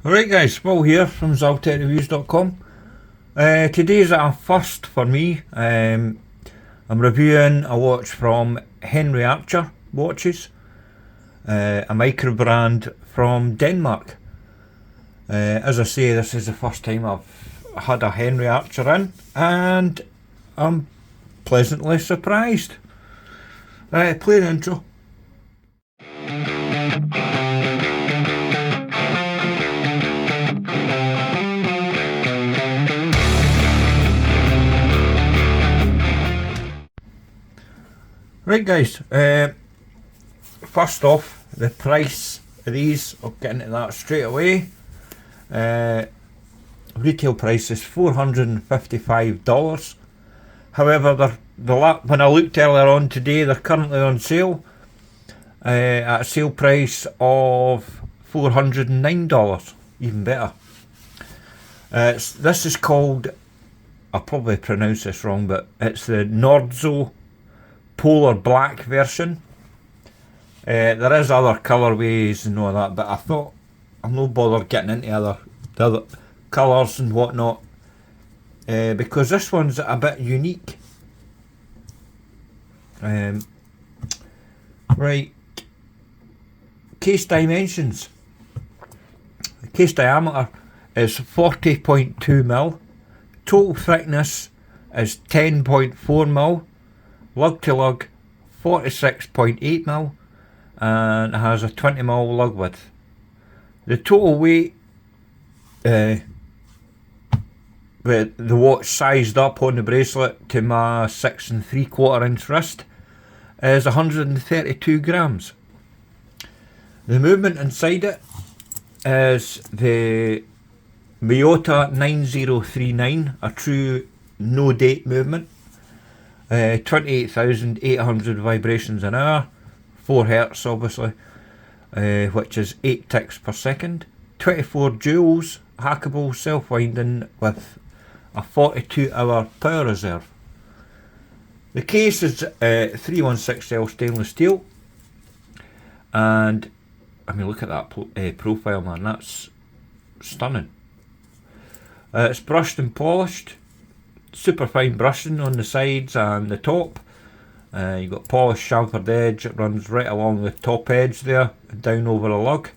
Alright guys, Will here from ZaltekReviews.com. Today's a first for me. I'm reviewing a watch from Henry Archer Watches, a micro brand from Denmark. As I say, this is the first time I've had a Henry Archer in, and I'm pleasantly surprised. Play the intro. Right guys, first off, the price of these, I'll get into that straight away. Retail price is $455. However, when I looked earlier on today, they're currently on sale at a sale price of $409, even better. This is called, I'll probably pronounce this wrong, but it's the Nordsø Polar Black version. There is other colourways and all that, but I thought I'm not bothered getting into the other colours and whatnot, because this one's a bit unique. Right, case dimensions. The case diameter is 40.2mm, total thickness is 10.4mm, lug to lug 46.8mm, and it has a 20mm lug width. The total weight, with the watch sized up on the bracelet to my 6 3/4 inch wrist, is 132 grams. The movement inside it is the Miyota 9039, a true no date movement. 28,800 vibrations an hour, 4 Hz obviously, which is 8 ticks per second, 24 joules, hackable, self-winding with a 42-hour power reserve. The case is 316L stainless steel, and I mean, look at that profile, man, that's stunning. It's brushed and polished. Super fine brushing on the sides and the top. You've got polished chamfered edge. It runs right along the top edge there and down over the lug.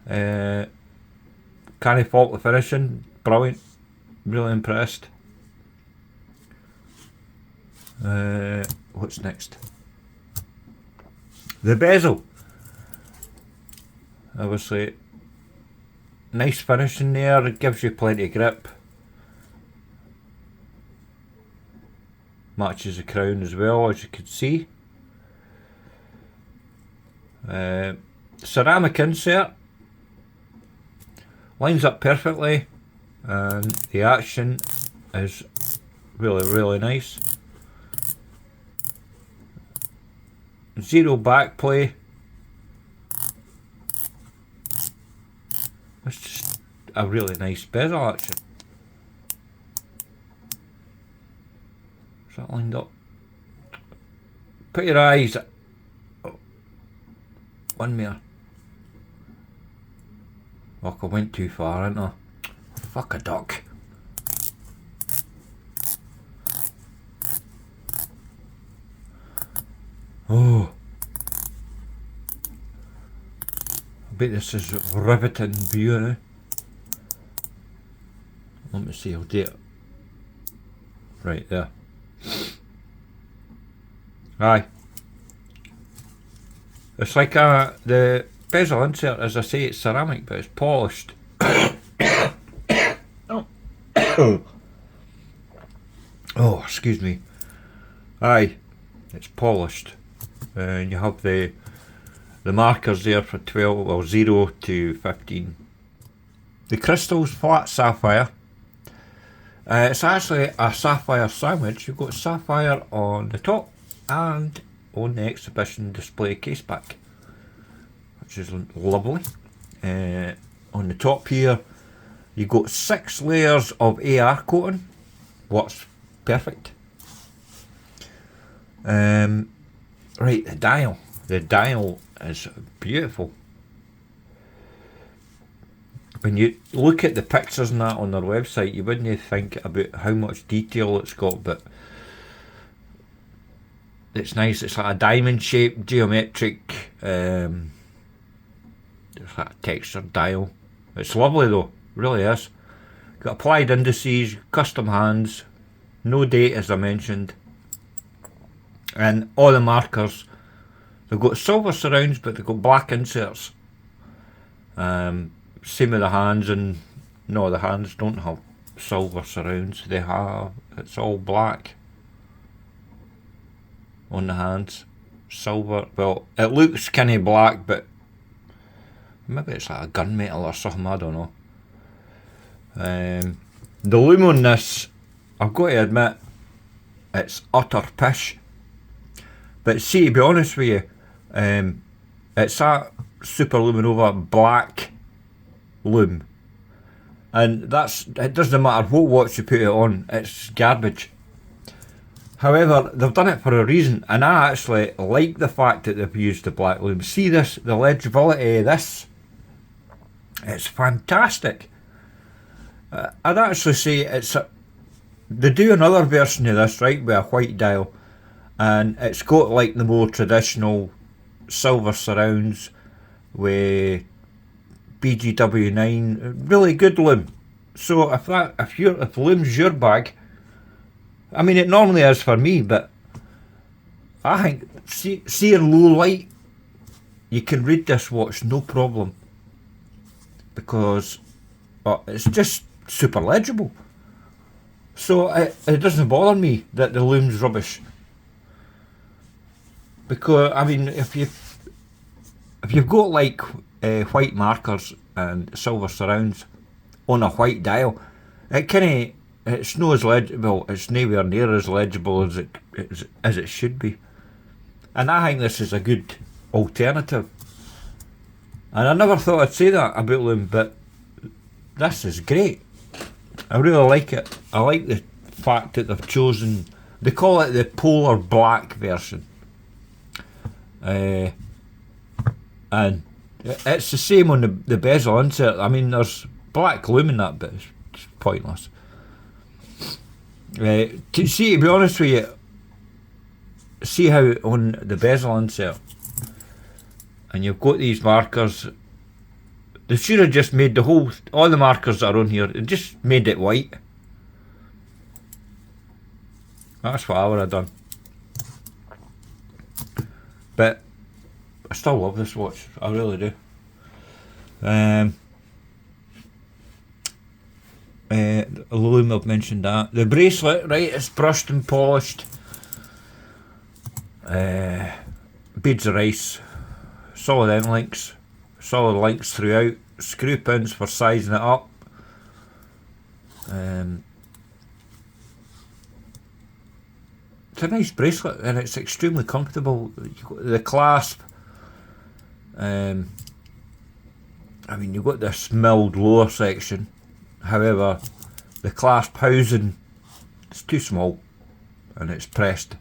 Can't fault the finishing. Brilliant. Really impressed. What's next? The bezel. Obviously, nice finishing there. It gives you plenty of grip. Matches the crown as well, as you can see. Ceramic insert. Lines up perfectly, and the action is really nice. Zero back play. It's just a really nice bezel action. Is that lined up? Put your eyes. One more. Look, I went too far, didn't I? Fuck a duck. Oh. I bet this is riveting view now. Let me see, I'll do it. Right there. Aye. It's like the bezel insert, as I say, it's ceramic, but it's polished. Oh, excuse me. Aye, it's polished. And you have the markers there for 12, well, 0 to 15. The crystal's flat sapphire. It's actually a sapphire sandwich. You've got sapphire on the top and on the exhibition display case back, which is lovely. On the top here, you've got 6 layers of AR coating. Works perfect. Right, the dial. The dial is beautiful. when you look at the pictures and that on their website, you wouldn't think about how much detail it's got, but it's nice. It's like a diamond shaped, geometric, it's like a textured dial. It's lovely though, really is. Got applied indices, custom hands, no date as I mentioned, and all the markers. They've got silver surrounds, but they've got black inserts. Same with the hands, and no, the hands don't have silver surrounds. They have, it's all black on the hands. Silver, well, it looks kinda black, but maybe it's like a gunmetal or something, I don't know. The loom on this, I've got to admit, it's utter pish. But see, to be honest with you, it's a Super Luminova black loom, and it doesn't matter what watch you put it on, it's garbage. However, they've done it for a reason, and I actually like the fact that they've used the black loom. See this, the legibility of this, it's fantastic. I'd actually say they do another version of this, right, with a white dial, and it's got like the more traditional silver surrounds with BGW9, really good loom. So if loom's your bag, I mean it normally is for me, but I think see in low light you can read this watch no problem, because it's just super legible. So it doesn't bother me that the loom's rubbish, because I mean if you've got like white markers and silver surrounds on a white dial, it's not as legible. It's nowhere near as legible as it should be, and I think this is a good alternative. And I never thought I'd say that about loom, but this is great. I really like it. I like the fact that they've chosen, they call it the polar black version, and it's the same on the bezel insert. I mean, there's black loom in that, but it's pointless. To be honest with you, see how on the bezel insert, and you've got these markers. They should have just made all the markers that are on here, and just made it white. That's what I would have done. But I still love this watch, I really do. Loom, I've mentioned that. The bracelet, right, it's brushed and polished. Beads of ice, solid end links, solid links throughout, screw pins for sizing it up. It's a nice bracelet and it's extremely comfortable. The clasp, I mean, you've got this milled lower section, however the clasp housing is too small and it's pressed.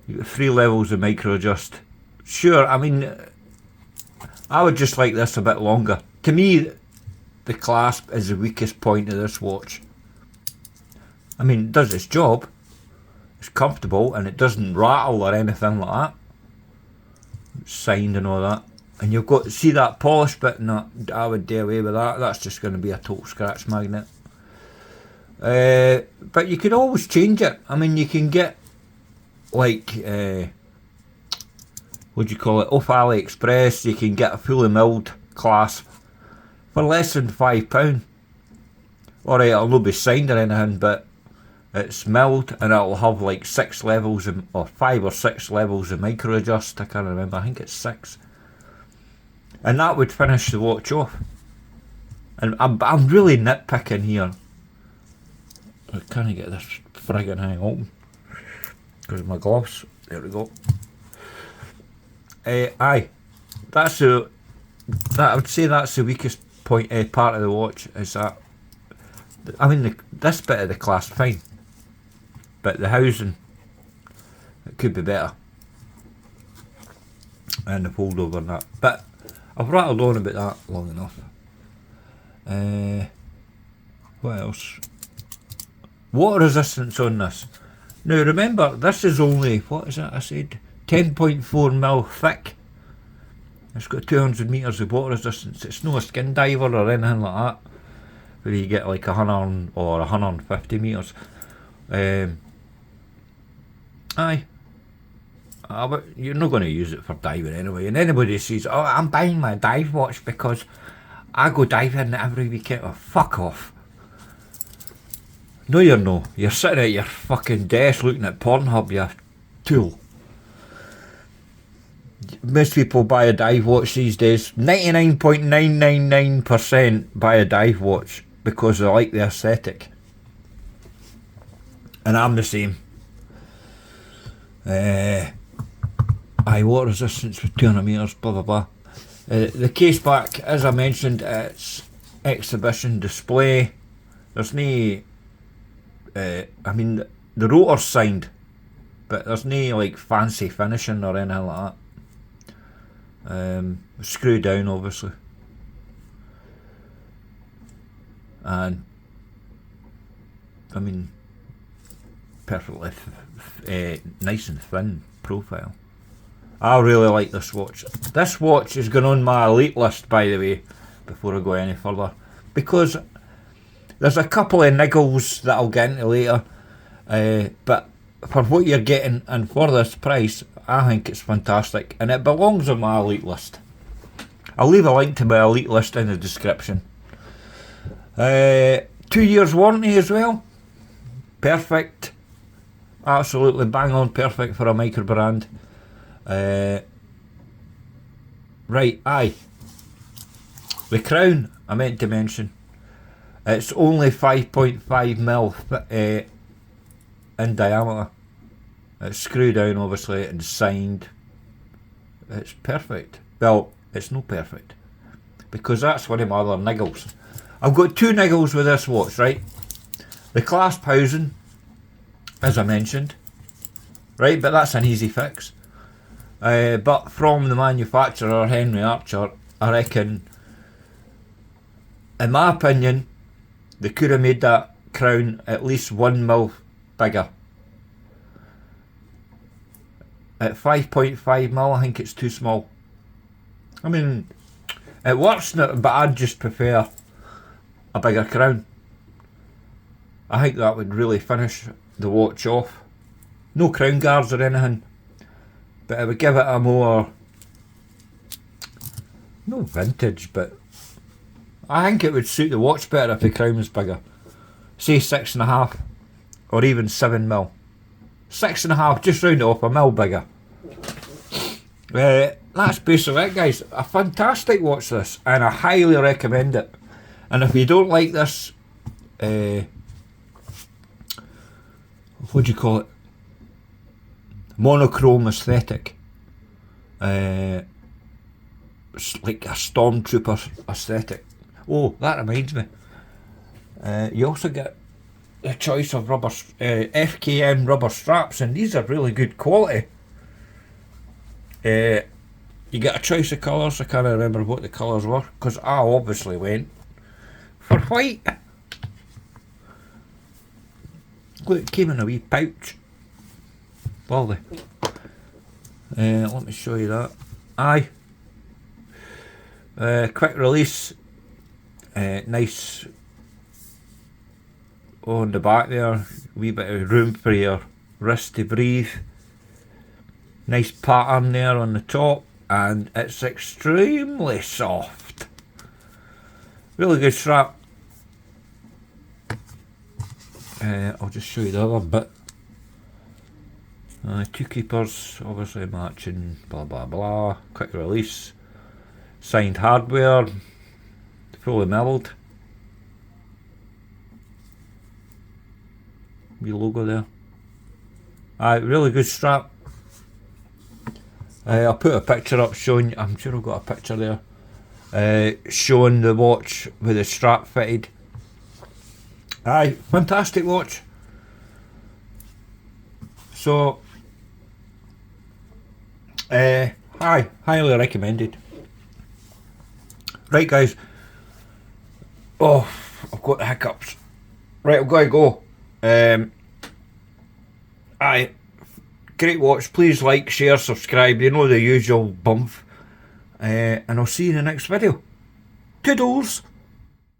You've got 3 levels of micro adjust. Sure, I mean, I would just like this a bit longer. To me, the clasp is the weakest point of this watch. I mean, it does its job, it's comfortable and it doesn't rattle or anything like that. It's signed and all that. And you've got, see that polish bit? No, I would do away with that. That's just going to be a total scratch magnet. But you could always change it. I mean, you can get like, what do you call it, off AliExpress. You can get a fully milled clasp for less than £5. Alright, it'll not be signed or anything, but it's milled and it'll have like 6 levels or 5 or 6 levels of micro adjust. I can't remember, I think it's 6. And that would finish the watch off. And I'm really nitpicking here. I can't get this friggin' thing open because of my gloves. There we go. Aye, I would say that's the weakest point, part of the watch, is that, I mean, this bit of the clasp fine, but the housing, it could be better, and the fold over and that. But I've rattled on about that long enough. What else? Water resistance on this. Now remember, this is only, what is it I said? 10.4mm thick. It's got 200 metres of water resistance. It's no a skin diver or anything like that, where you get like 100 or 150 metres. Aye. But you're not going to use it for diving anyway. And anybody says, oh, I'm buying my dive watch because I go diving every weekend. Oh, fuck off. No, you're no. You're sitting at your fucking desk looking at Pornhub, you tool. Most people buy a dive watch these days. 99.999% buy a dive watch because they like the aesthetic. And I'm the same. High water resistance with 200 metres, blah blah blah. The case back, as I mentioned, it's exhibition display. There's no, I mean, the rotor's signed, but there's no like fancy finishing or anything like that. Screw down, obviously, and I mean, perfectly nice and thin profile. I really like this watch. This watch is going on my elite list, by the way, before I go any further, because there's a couple of niggles that I'll get into later, but for what you're getting and for this price, I think it's fantastic, and it belongs on my elite list. I'll leave a link to my elite list in the description. 2 years warranty as well. Perfect. Absolutely bang on perfect for a micro brand. Right, aye. The crown I meant to mention. It's only 5.5mm in diameter. It's screwed down obviously and signed. It's perfect. Well, it's not perfect, because that's one of my other niggles. I've got two niggles with this watch, right? The clasp housing, as I mentioned, right, but that's an easy fix. But from the manufacturer, Henry Archer, I reckon, in my opinion, they could have made that crown at least 1mm bigger. At 5.5mm, I think it's too small. I mean, it works, but I'd just prefer a bigger crown. I think that would really finish the watch off. No crown guards or anything, but it would give it a more, no vintage, but I think it would suit the watch better if the crown was bigger. Say 6.5 or even 7mm. 6.5, just round it off, a mil bigger. That's basically it, guys. A fantastic watch this, and I highly recommend it. And if you don't like this, what do you call it? Monochrome aesthetic. It's like a stormtrooper aesthetic. Oh, that reminds me. You also get the choice of rubber, FKM rubber straps, and these are really good quality. You get a choice of colours. I can't remember what the colours were, because I obviously went for white. Look, it came in a wee pouch. Lovely. Let me show you that. Aye. Quick release. Nice on the back there. Wee bit of room for your wrist to breathe. Nice pattern there on the top, and it's extremely soft. Really good strap. I'll just show you the other bit. Two keepers, obviously matching, blah blah blah. Quick release. Signed hardware. Fully milled. Wee logo there. Really good strap. I'll put a picture up showing, I'm sure I've got a picture there, showing the watch with the strap fitted. Aye, fantastic watch. So, highly recommended. Right, guys. Oh, I've got the hiccups. Right, I've got to go. Aye, great watch. Please like, share, subscribe. You know the usual bump. And I'll see you in the next video. Toodles!